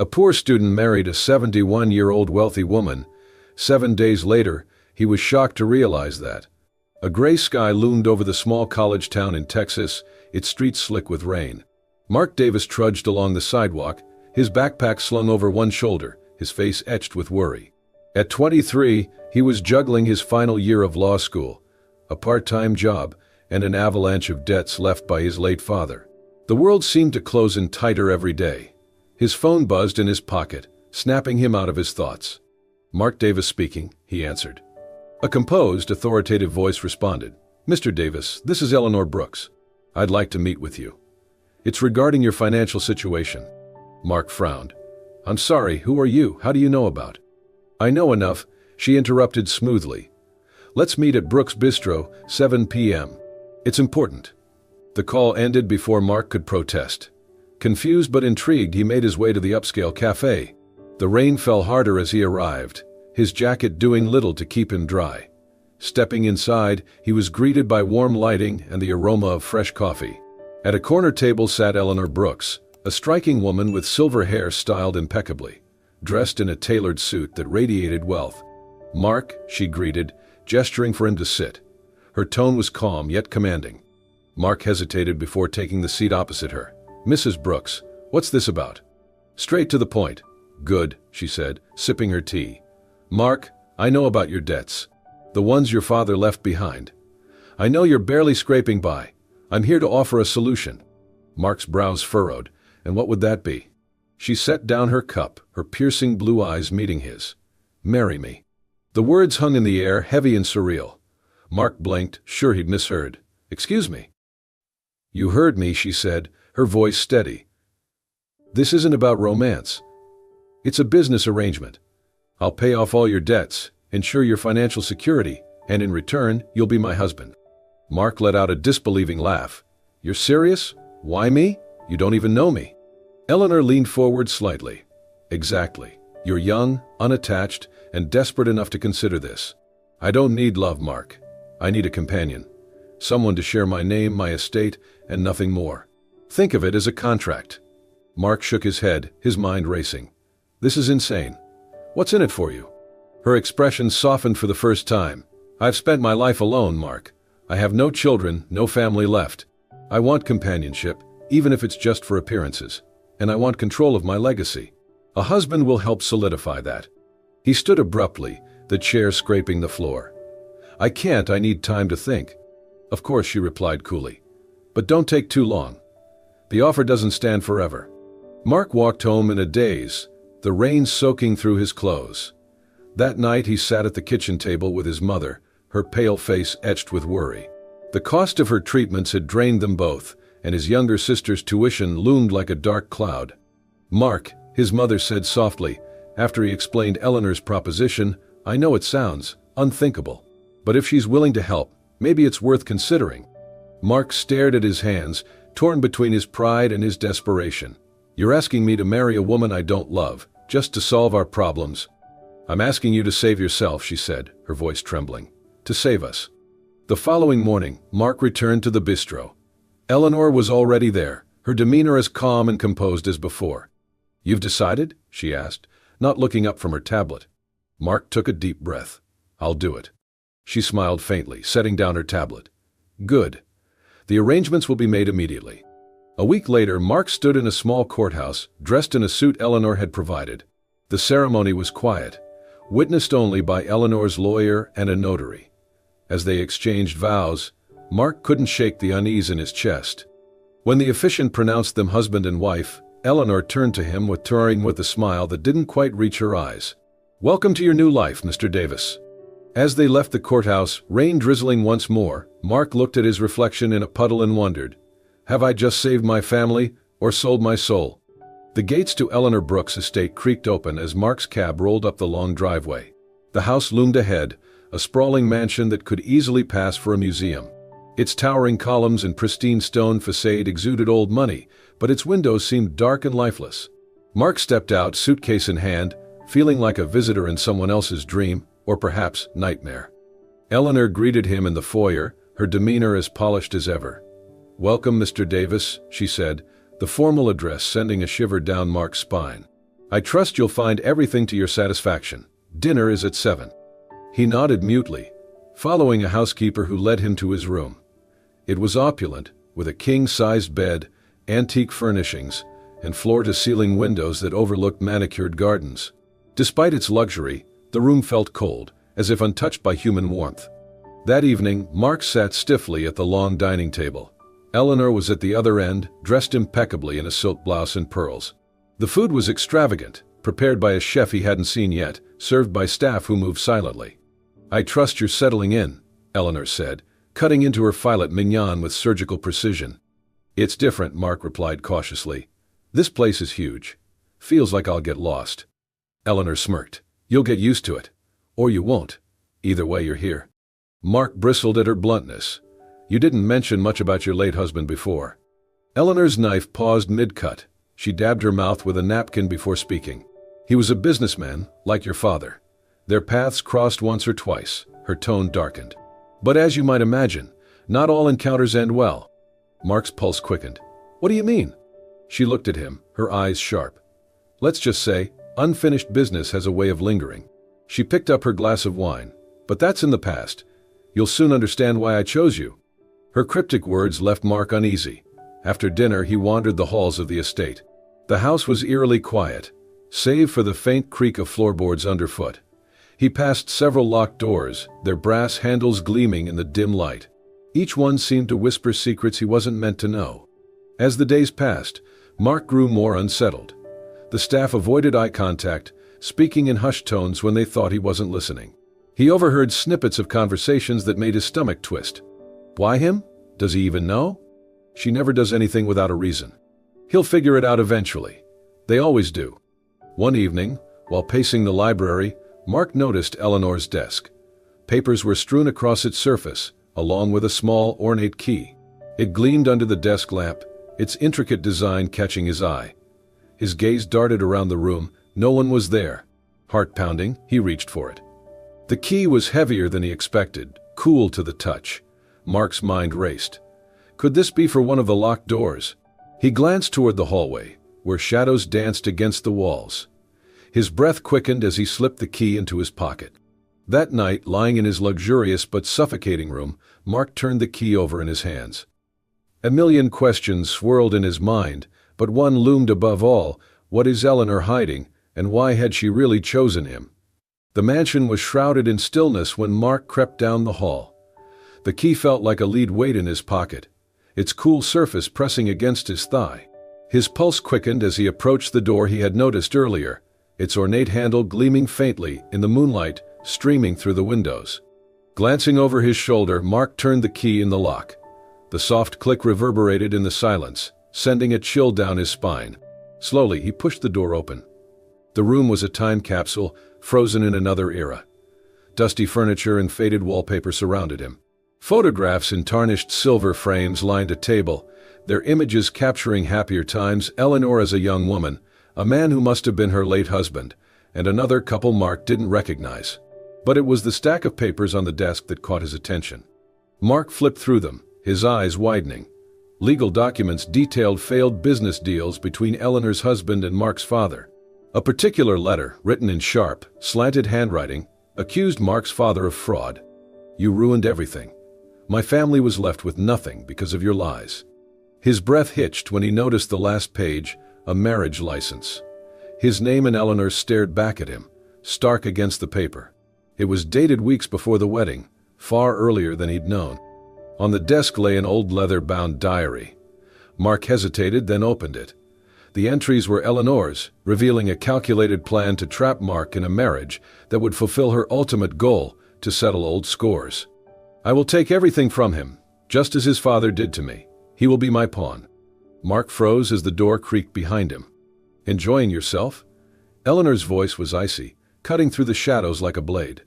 A poor student married a 71-year-old wealthy woman. 7 days later, he was shocked to realize that. A gray sky loomed over the small college town in Texas, its streets slick with rain. Mark Davis trudged along the sidewalk, his backpack slung over one shoulder, his face etched with worry. At 23, he was juggling his final year of law school, a part-time job, and an avalanche of debts left by his late father. The world seemed to close in tighter every day. His phone buzzed in his pocket, snapping him out of his thoughts. "Mark Davis speaking," he answered. A composed, authoritative voice responded. "Mr. Davis, this is Eleanor Brooks. I'd like to meet with you. It's regarding your financial situation." Mark frowned. "I'm sorry, who are you? How do you know about?" "I know enough," she interrupted smoothly. "Let's meet at Brooks Bistro, 7 p.m. It's important." The call ended before Mark could protest. Confused but intrigued, he made his way to the upscale cafe. The rain fell harder as he arrived, his jacket doing little to keep him dry. Stepping inside, he was greeted by warm lighting and the aroma of fresh coffee. At a corner table sat Eleanor Brooks, a striking woman with silver hair styled impeccably, dressed in a tailored suit that radiated wealth. "Mark," she greeted, gesturing for him to sit. Her tone was calm yet commanding. Mark hesitated before taking the seat opposite her. "Mrs. Brooks, what's this about?" "Straight to the point." "Good," she said, sipping her tea. "Mark, I know about your debts. The ones your father left behind. I know you're barely scraping by. I'm here to offer a solution." Mark's brows furrowed. "And what would that be?" She set down her cup, her piercing blue eyes meeting his. "Marry me." The words hung in the air, heavy and surreal. Mark blinked, sure he'd misheard. "Excuse me." "You heard me," she said, her voice steady. "This isn't about romance. It's a business arrangement. I'll pay off all your debts, ensure your financial security, and in return, you'll be my husband." Mark let out a disbelieving laugh. "You're serious? Why me? You don't even know me." Eleanor leaned forward slightly. "Exactly. You're young, unattached, and desperate enough to consider this. I don't need love, Mark. I need a companion. Someone to share my name, my estate, and nothing more. Think of it as a contract." Mark shook his head, his mind racing. "This is insane. What's in it for you?" Her expression softened for the first time. "I've spent my life alone, Mark. I have no children, no family left. I want companionship, even if it's just for appearances. And I want control of my legacy. A husband will help solidify that." He stood abruptly, the chair scraping the floor. "I can't, I need time to think." "Of course," she replied coolly. "But don't take too long. The offer doesn't stand forever." Mark walked home in a daze, the rain soaking through his clothes. That night he sat at the kitchen table with his mother, her pale face etched with worry. The cost of her treatments had drained them both, and his younger sister's tuition loomed like a dark cloud. "Mark," his mother said softly, after he explained Eleanor's proposition, "I know it sounds unthinkable, but if she's willing to help, maybe it's worth considering." Mark stared at his hands, torn between his pride and his desperation. "You're asking me to marry a woman I don't love, just to solve our problems?" "I'm asking you to save yourself," she said, her voice trembling. "To save us." The following morning, Mark returned to the bistro. Eleanor was already there, her demeanor as calm and composed as before. "You've decided?" she asked, not looking up from her tablet. Mark took a deep breath. "I'll do it." She smiled faintly, setting down her tablet. "Good. The arrangements will be made immediately." A week later, Mark stood in a small courthouse, dressed in a suit Eleanor had provided. The ceremony was quiet, witnessed only by Eleanor's lawyer and a notary. As they exchanged vows, Mark couldn't shake the unease in his chest. When the officiant pronounced them husband and wife, Eleanor turned to him with a smile that didn't quite reach her eyes. "Welcome to your new life, Mr. Davis." As they left the courthouse, rain drizzling once more, Mark looked at his reflection in a puddle and wondered, have I just saved my family or sold my soul? The gates to Eleanor Brooks' estate creaked open as Mark's cab rolled up the long driveway. The house loomed ahead, a sprawling mansion that could easily pass for a museum. Its towering columns and pristine stone facade exuded old money, but its windows seemed dark and lifeless. Mark stepped out, suitcase in hand, feeling like a visitor in someone else's dream, or perhaps nightmare. Eleanor greeted him in the foyer, her demeanor as polished as ever. "Welcome, Mr. Davis," she said, the formal address sending a shiver down Mark's spine. I trust you'll find everything to your satisfaction. Dinner is at 7. He nodded mutely, following a housekeeper who led him to his room. It was opulent, with a king-sized bed, antique furnishings, and floor-to-ceiling windows that overlooked manicured gardens. Despite its luxury, the room felt cold, as if untouched by human warmth. That evening, Mark sat stiffly at the long dining table. Eleanor was at the other end, dressed impeccably in a silk blouse and pearls. The food was extravagant, prepared by a chef he hadn't seen yet, served by staff who moved silently. "I trust you're settling in," Eleanor said, cutting into her filet mignon with surgical precision. "It's different," Mark replied cautiously. "This place is huge. Feels like I'll get lost." Eleanor smirked. "You'll get used to it. Or you won't. Either way, you're here." Mark bristled at her bluntness. "You didn't mention much about your late husband before." Eleanor's knife paused mid-cut. She dabbed her mouth with a napkin before speaking. "He was a businessman, like your father. Their paths crossed once or twice." Her tone darkened. "But as you might imagine, not all encounters end well." Mark's pulse quickened. "What do you mean?" She looked at him, her eyes sharp. "Let's just say, unfinished business has a way of lingering." She picked up her glass of wine. "But that's in the past. You'll soon understand why I chose you." Her cryptic words left Mark uneasy. After dinner, he wandered the halls of the estate. The house was eerily quiet, save for the faint creak of floorboards underfoot. He passed several locked doors, their brass handles gleaming in the dim light. Each one seemed to whisper secrets he wasn't meant to know. As the days passed, Mark grew more unsettled. The staff avoided eye contact, speaking in hushed tones when they thought he wasn't listening. He overheard snippets of conversations that made his stomach twist. Why him? Does he even know? She never does anything without a reason. He'll figure it out eventually. They always do. One evening, while pacing the library, Mark noticed Eleanor's desk. Papers were strewn across its surface, along with a small, ornate key. It gleamed under the desk lamp, its intricate design catching his eye. His gaze darted around the room. No one was there. Heart pounding, he reached for it. The key was heavier than he expected, cool to the touch. Mark's mind raced. Could this be for one of the locked doors? He glanced toward the hallway, where shadows danced against the walls. His breath quickened as he slipped the key into his pocket. That night, lying in his luxurious but suffocating room, Mark turned the key over in his hands. A million questions swirled in his mind, but one loomed above all. What is Eleanor hiding, and why had she really chosen him? The mansion was shrouded in stillness when Mark crept down the hall. The key felt like a lead weight in his pocket, its cool surface pressing against his thigh. His pulse quickened as he approached the door he had noticed earlier, its ornate handle gleaming faintly in the moonlight streaming through the windows. Glancing over his shoulder, Mark turned the key in the lock. The soft click reverberated in the silence, sending a chill down his spine. Slowly, he pushed the door open. The room was a time capsule, frozen in another era. Dusty furniture and faded wallpaper surrounded him. Photographs in tarnished silver frames lined a table, their images capturing happier times, Eleanor as a young woman, a man who must have been her late husband, and another couple Mark didn't recognize. But it was the stack of papers on the desk that caught his attention. Mark flipped through them, his eyes widening. Legal documents detailed failed business deals between Eleanor's husband and Mark's father. A particular letter, written in sharp, slanted handwriting, accused Mark's father of fraud. "You ruined everything. My family was left with nothing because of your lies." His breath hitched when he noticed the last page, a marriage license. His name and Eleanor's stared back at him, stark against the paper. It was dated weeks before the wedding, far earlier than he'd known. On the desk lay an old leather-bound diary. Mark hesitated, then opened it. The entries were Eleanor's, revealing a calculated plan to trap Mark in a marriage that would fulfill her ultimate goal, to settle old scores. "I will take everything from him, just as his father did to me. He will be my pawn." Mark froze as the door creaked behind him. "Enjoying yourself?" Eleanor's voice was icy, cutting through the shadows like a blade.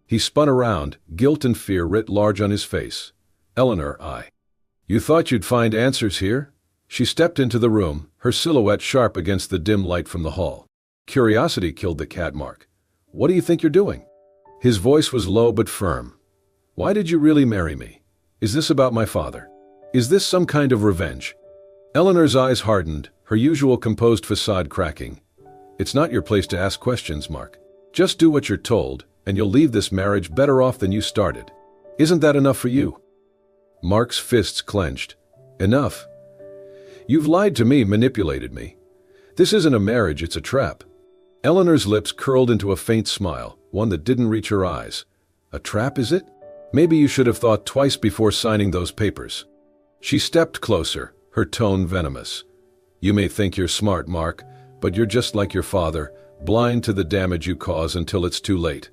He spun around, guilt and fear writ large on his face. "Eleanor, You thought you'd find answers here?" She stepped into the room, her silhouette sharp against the dim light from the hall. Curiosity killed the cat, Mark. "What do you think you're doing?" His voice was low but firm. "Why did you really marry me? Is this about my father? Is this some kind of revenge?" Eleanor's eyes hardened, her usual composed facade cracking. It's not your place to ask questions, Mark. Just do what you're told, and you'll leave this marriage better off than you started. Isn't that enough for you? Mark's fists clenched. Enough. You've lied to me, manipulated me. This isn't a marriage, it's a trap. Eleanor's lips curled into a faint smile, one that didn't reach her eyes. A trap, is it? Maybe you should have thought twice before signing those papers. She stepped closer, her tone venomous. You may think you're smart, Mark, but you're just like your father, blind to the damage you cause until it's too late.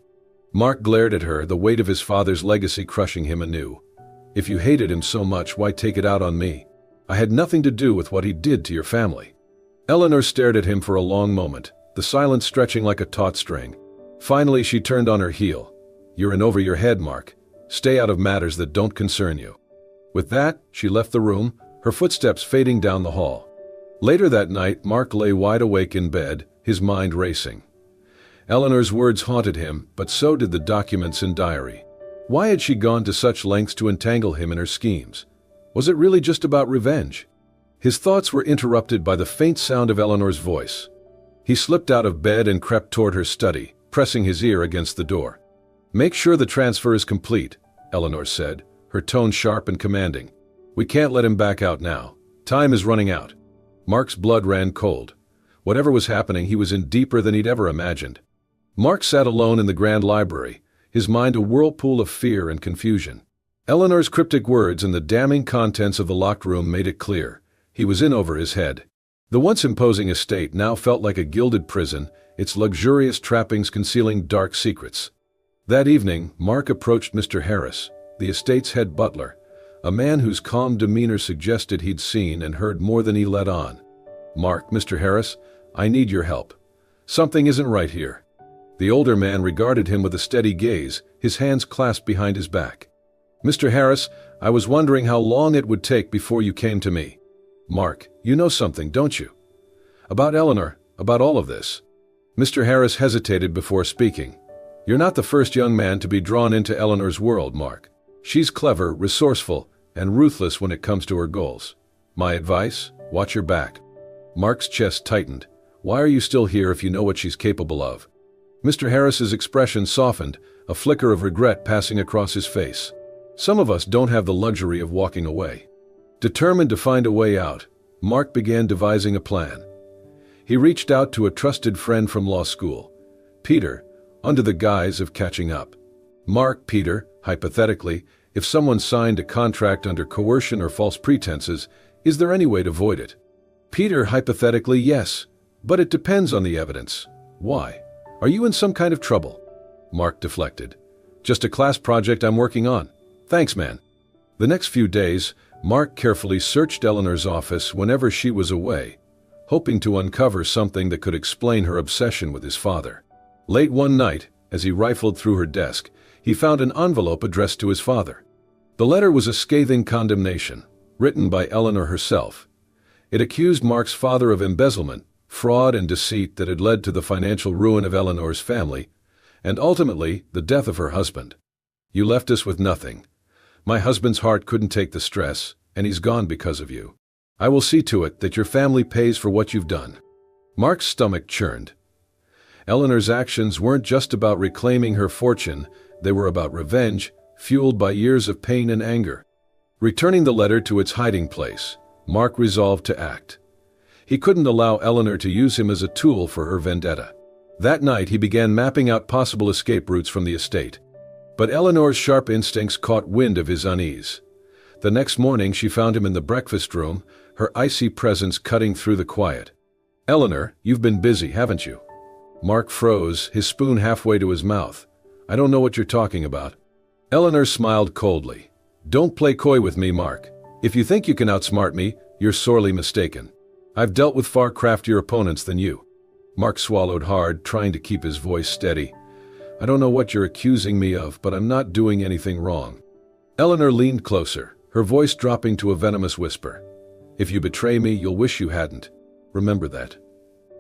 Mark glared at her, the weight of his father's legacy crushing him anew. If you hated him so much, why take it out on me? I had nothing to do with what he did to your family. Eleanor stared at him for a long moment, the silence stretching like a taut string. Finally, she turned on her heel. You're in over your head, Mark. Stay out of matters that don't concern you. With that, she left the room, her footsteps fading down the hall. Later that night, Mark lay wide awake in bed, his mind racing. Eleanor's words haunted him, but so did the documents and diary. Why had she gone to such lengths to entangle him in her schemes? Was it really just about revenge? His thoughts were interrupted by the faint sound of Eleanor's voice. He slipped out of bed and crept toward her study, pressing his ear against the door. Make sure the transfer is complete, Eleanor said, her tone sharp and commanding. We can't let him back out now. Time is running out. Mark's blood ran cold. Whatever was happening, he was in deeper than he'd ever imagined. Mark sat alone in the grand library, his mind a whirlpool of fear and confusion. Eleanor's cryptic words and the damning contents of the locked room made it clear. He was in over his head. The once imposing estate now felt like a gilded prison, its luxurious trappings concealing dark secrets. That evening, Mark approached Mr. Harris, the estate's head butler, a man whose calm demeanor suggested he'd seen and heard more than he let on. Mark, Mr. Harris, I need your help. Something isn't right here. The older man regarded him with a steady gaze, his hands clasped behind his back. Mr. Harris, I was wondering how long it would take before you came to me. Mark, you know something, don't you? About Eleanor, about all of this. Mr. Harris hesitated before speaking. You're not the first young man to be drawn into Eleanor's world, Mark. She's clever, resourceful, and ruthless when it comes to her goals. My advice? Watch your back. Mark's chest tightened. Why are you still here if you know what she's capable of? Mr. Harris's expression softened, a flicker of regret passing across his face. Some of us don't have the luxury of walking away. Determined to find a way out, Mark began devising a plan. He reached out to a trusted friend from law school, Peter, under the guise of catching up. Mark, Peter, hypothetically, if someone signed a contract under coercion or false pretenses, is there any way to void it? Peter, hypothetically, yes, but it depends on the evidence. Why? Are you in some kind of trouble? Mark deflected. Just a class project I'm working on. Thanks, man. The next few days, Mark carefully searched Eleanor's office whenever she was away, hoping to uncover something that could explain her obsession with his father. Late one night, as he rifled through her desk, he found an envelope addressed to his father. The letter was a scathing condemnation, written by Eleanor herself. It accused Mark's father of embezzlement, fraud and deceit that had led to the financial ruin of Eleanor's family, and ultimately the death of her husband. You left us with nothing. My husband's heart couldn't take the stress, and he's gone because of you. I will see to it that your family pays for what you've done. Mark's stomach churned. Eleanor's actions weren't just about reclaiming her fortune, they were about revenge, fueled by years of pain and anger. Returning the letter to its hiding place, Mark resolved to act. He couldn't allow Eleanor to use him as a tool for her vendetta. That night he began mapping out possible escape routes from the estate. But Eleanor's sharp instincts caught wind of his unease. The next morning she found him in the breakfast room, her icy presence cutting through the quiet. Eleanor, you've been busy, haven't you? Mark froze, his spoon halfway to his mouth. I don't know what you're talking about. Eleanor smiled coldly. Don't play coy with me, Mark. If you think you can outsmart me, you're sorely mistaken. I've dealt with far craftier opponents than you. Mark swallowed hard, trying to keep his voice steady. I don't know what you're accusing me of, but I'm not doing anything wrong. Eleanor leaned closer, her voice dropping to a venomous whisper. If you betray me, you'll wish you hadn't. Remember that.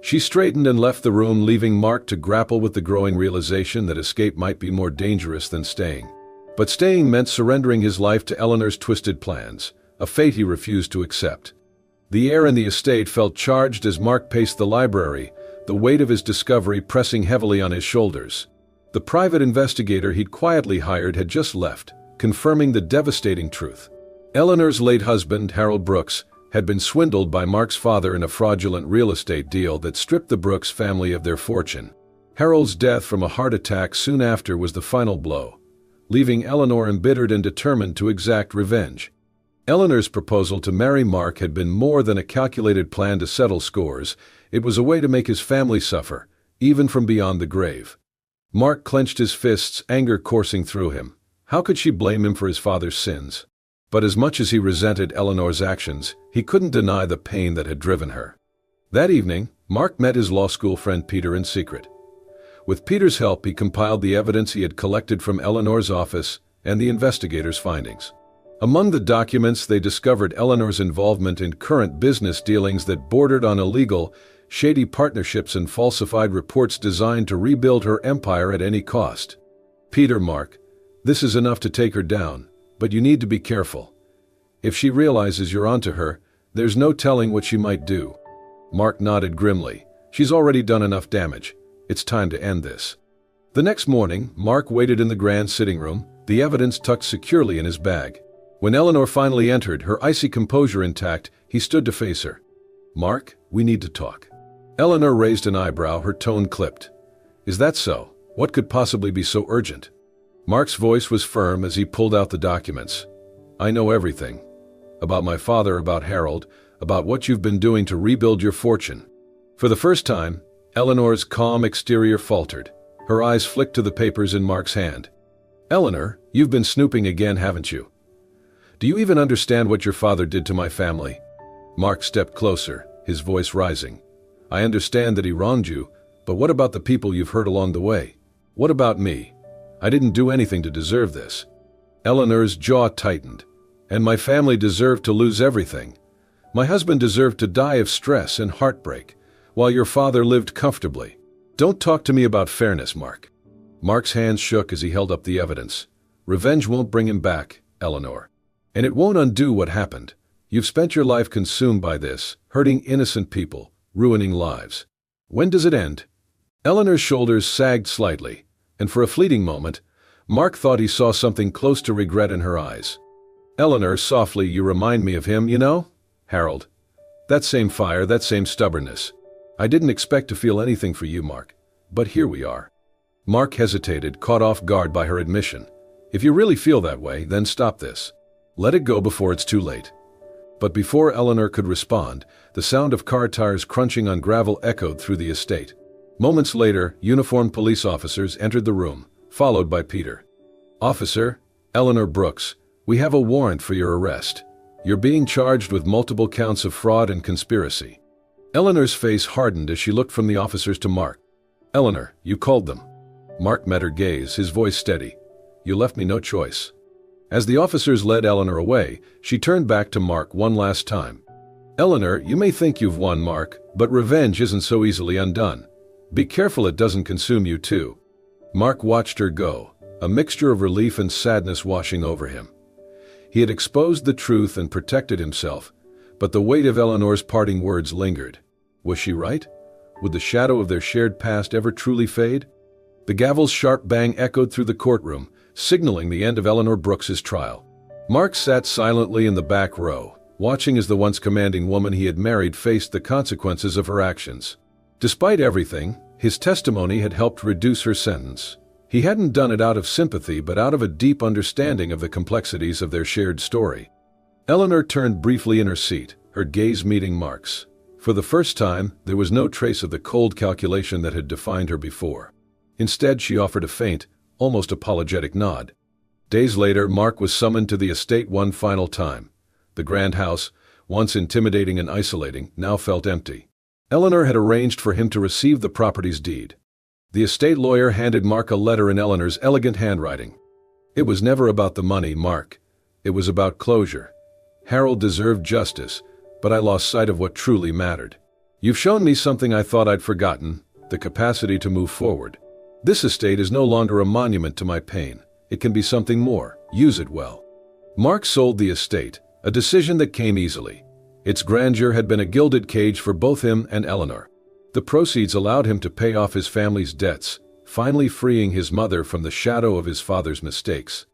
She straightened and left the room, leaving Mark to grapple with the growing realization that escape might be more dangerous than staying. But staying meant surrendering his life to Eleanor's twisted plans, a fate he refused to accept. The air in the estate felt charged as Mark paced the library, the weight of his discovery pressing heavily on his shoulders. The private investigator he'd quietly hired had just left, confirming the devastating truth. Eleanor's late husband, Harold Brooks, had been swindled by Mark's father in a fraudulent real estate deal that stripped the Brooks family of their fortune. Harold's death from a heart attack soon after was the final blow, leaving Eleanor embittered and determined to exact revenge. Eleanor's proposal to marry Mark had been more than a calculated plan to settle scores. It was a way to make his family suffer, even from beyond the grave. Mark clenched his fists, anger coursing through him. How could she blame him for his father's sins? But as much as he resented Eleanor's actions, he couldn't deny the pain that had driven her. That evening, Mark met his law school friend Peter in secret. With Peter's help, he compiled the evidence he had collected from Eleanor's office and the investigators' findings. Among the documents, they discovered Eleanor's involvement in current business dealings that bordered on illegal, shady partnerships and falsified reports designed to rebuild her empire at any cost. Peter, Mark, this is enough to take her down, but you need to be careful. If she realizes you're onto her, there's no telling what she might do. Mark nodded grimly. She's already done enough damage. It's time to end this. The next morning, Mark waited in the grand sitting room, the evidence tucked securely in his bag. When Eleanor finally entered, her icy composure intact, he stood to face her. "Mark, we need to talk." Eleanor raised an eyebrow, her tone clipped. "Is that so? What could possibly be so urgent?" Mark's voice was firm as he pulled out the documents. "I know everything. About my father, about Harold, about what you've been doing to rebuild your fortune." For the first time, Eleanor's calm exterior faltered. Her eyes flicked to the papers in Mark's hand. "Eleanor, you've been snooping again, haven't you? Do you even understand what your father did to my family?" Mark stepped closer, his voice rising. "I understand that he wronged you, but what about the people you've hurt along the way? What about me? I didn't do anything to deserve this." Eleanor's jaw tightened. "And my family deserved to lose everything. My husband deserved to die of stress and heartbreak, while your father lived comfortably. Don't talk to me about fairness, Mark." Mark's hands shook as he held up the evidence. "Revenge won't bring him back, Eleanor. And it won't undo what happened. You've spent your life consumed by this, hurting innocent people, ruining lives. When does it end?" Eleanor's shoulders sagged slightly, and for a fleeting moment, Mark thought he saw something close to regret in her eyes. "Eleanor, softly, you remind me of him, you know? Harold. That same fire, that same stubbornness. I didn't expect to feel anything for you, Mark. But here we are." Mark hesitated, caught off guard by her admission. "If you really feel that way, then stop this. Let it go before it's too late." But before Eleanor could respond, the sound of car tires crunching on gravel echoed through the estate. Moments later, uniformed police officers entered the room, followed by Peter. "Officer, Eleanor Brooks, we have a warrant for your arrest. You're being charged with multiple counts of fraud and conspiracy." Eleanor's face hardened as she looked from the officers to Mark. "Eleanor, you called them." Mark met her gaze, his voice steady. "You left me no choice." As the officers led Eleanor away, she turned back to Mark one last time. "Eleanor, you may think you've won, Mark, but revenge isn't so easily undone. Be careful it doesn't consume you too." Mark watched her go, a mixture of relief and sadness washing over him. He had exposed the truth and protected himself, but the weight of Eleanor's parting words lingered. Was she right? Would the shadow of their shared past ever truly fade? The gavel's sharp bang echoed through the courtroom, signaling the end of Eleanor Brooks's trial. Mark sat silently in the back row, watching as the once commanding woman he had married faced the consequences of her actions. Despite everything, his testimony had helped reduce her sentence. He hadn't done it out of sympathy but out of a deep understanding of the complexities of their shared story. Eleanor turned briefly in her seat, her gaze meeting Mark's. For the first time, there was no trace of the cold calculation that had defined her before. Instead, she offered a faint, almost apologetic nod. Days later, Mark was summoned to the estate one final time. The grand house, once intimidating and isolating, now felt empty. Eleanor had arranged for him to receive the property's deed. The estate lawyer handed Mark a letter in Eleanor's elegant handwriting. "It was never about the money, Mark. It was about closure. Harold deserved justice, but I lost sight of what truly mattered. You've shown me something I thought I'd forgotten, the capacity to move forward. This estate is no longer a monument to my pain. It can be something more. Use it well." Mark sold the estate, a decision that came easily. Its grandeur had been a gilded cage for both him and Eleanor. The proceeds allowed him to pay off his family's debts, finally freeing his mother from the shadow of his father's mistakes.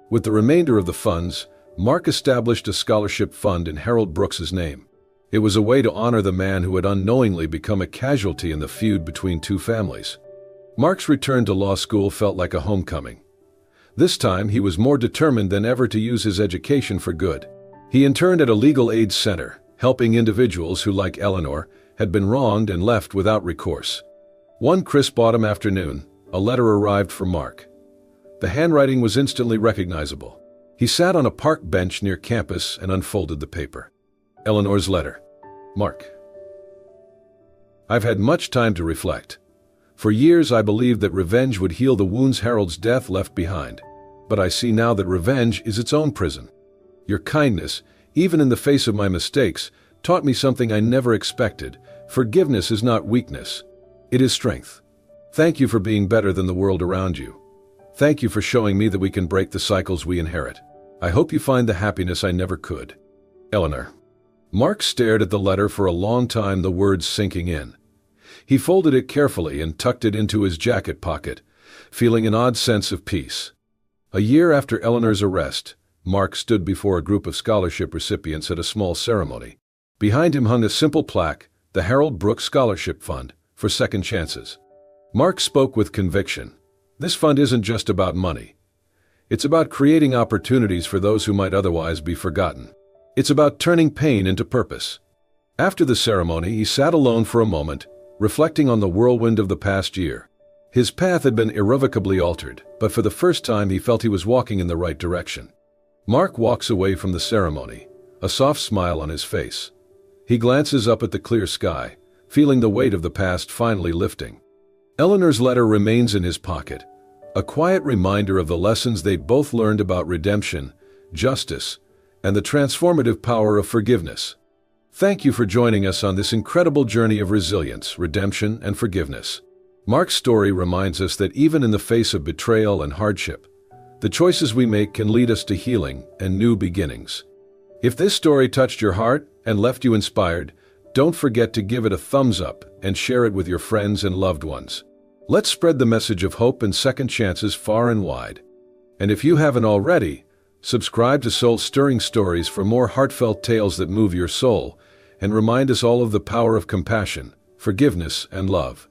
With the remainder of the funds, Mark established a scholarship fund in Harold Brooks's name. It was a way to honor the man who had unknowingly become a casualty in the feud between two families. Mark's return to law school felt like a homecoming. This time, he was more determined than ever to use his education for good. He interned at a legal aid center, helping individuals who, like Eleanor, had been wronged and left without recourse. One crisp autumn afternoon, a letter arrived for Mark. The handwriting was instantly recognizable. He sat on a park bench near campus and unfolded the paper. Eleanor's letter. Mark. I've had much time to reflect. For years I believed that revenge would heal the wounds Harold's death left behind. But I see now that revenge is its own prison. Your kindness, even in the face of my mistakes, taught me something I never expected. Forgiveness is not weakness. It is strength. Thank you for being better than the world around you. Thank you for showing me that we can break the cycles we inherit. I hope you find the happiness I never could. Eleanor. Mark stared at the letter for a long time, the words sinking in. He folded it carefully and tucked it into his jacket pocket, feeling an odd sense of peace. A year after Eleanor's arrest, Mark stood before a group of scholarship recipients at a small ceremony. Behind him hung a simple plaque, the Harold Brooks Scholarship Fund, for second chances. Mark spoke with conviction. This fund isn't just about money. It's about creating opportunities for those who might otherwise be forgotten. It's about turning pain into purpose. After the ceremony, he sat alone for a moment, reflecting on the whirlwind of the past year. His path had been irrevocably altered, but for the first time he felt he was walking in the right direction. Mark walks away from the ceremony, a soft smile on his face. He glances up at the clear sky, feeling the weight of the past finally lifting. Eleanor's letter remains in his pocket, a quiet reminder of the lessons they'd both learned about redemption, justice, and the transformative power of forgiveness. Thank you for joining us on this incredible journey of resilience, redemption, and forgiveness. Mark's story reminds us that even in the face of betrayal and hardship, the choices we make can lead us to healing and new beginnings. If this story touched your heart and left you inspired, don't forget to give it a thumbs up and share it with your friends and loved ones. Let's spread the message of hope and second chances far and wide. And if you haven't already, subscribe to Soul Stirring Stories for more heartfelt tales that move your soul and remind us all of the power of compassion, forgiveness, and love.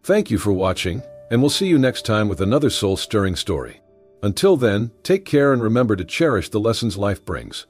Thank you for watching, and we'll see you next time with another soul-stirring story. Until then, take care and remember to cherish the lessons life brings.